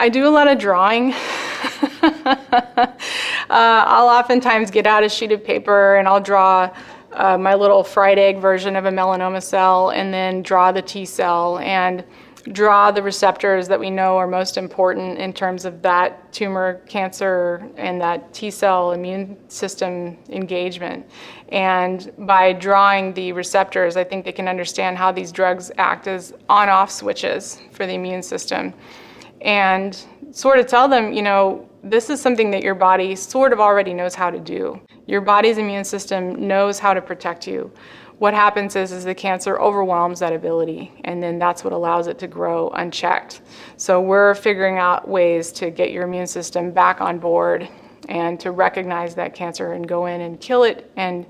I do a lot of drawing. I'll oftentimes get out a sheet of paper and I'll draw my little fried egg version of a melanoma cell, and then draw the T cell and draw the receptors that we know are most important in terms of that tumor cancer and that T cell immune system engagement. And by drawing the receptors, I think they can understand how these drugs act as on-off switches for the immune system, and sort of tell them, this is something that your body sort of already knows how to do. Your body's immune system knows how to protect you. What happens is the cancer overwhelms that ability, and then that's what allows it to grow unchecked. So we're figuring out ways to get your immune system back on board and to recognize that cancer and go in and kill it and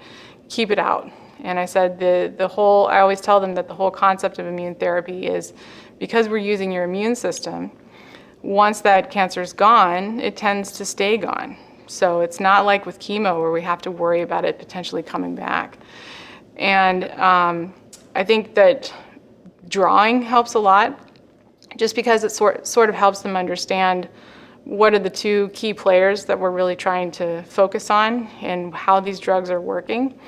keep it out. And I said I always tell them that the whole concept of immune therapy is because we're using your immune system, once that cancer's gone, it tends to stay gone. So it's not like with chemo where we have to worry about it potentially coming back. And I think that drawing helps a lot, just because it sort of helps them understand what are the two key players that we're really trying to focus on and how these drugs are working.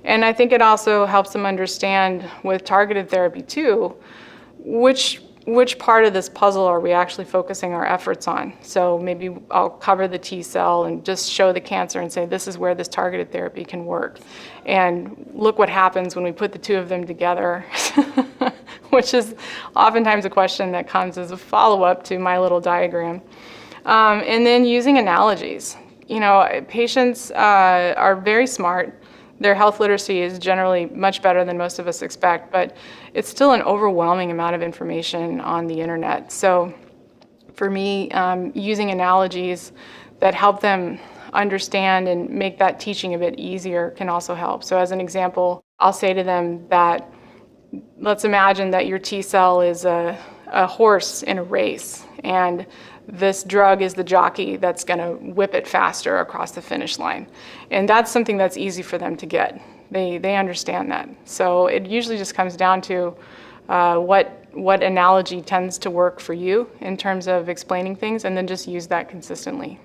And I think it also helps them understand with targeted therapy too, which part of this puzzle are we actually focusing our efforts on? So maybe I'll cover the T cell and just show the cancer and say, this is where this targeted therapy can work. And look what happens when we put the two of them together, which is oftentimes a question that comes as a follow-up to my little diagram. And then using analogies. Patients are very smart. Their health literacy is generally much better than most of us expect, but it's still an overwhelming amount of information on the internet. So for me, using analogies that help them understand and make that teaching a bit easier can also help. So as an example, I'll say to them that, let's imagine that your T cell is a horse in a race, and this drug is the jockey that's going to whip it faster across the finish line. And that's something that's easy for them to get. They understand that. So it usually just comes down to what analogy tends to work for you in terms of explaining things, and then just use that consistently.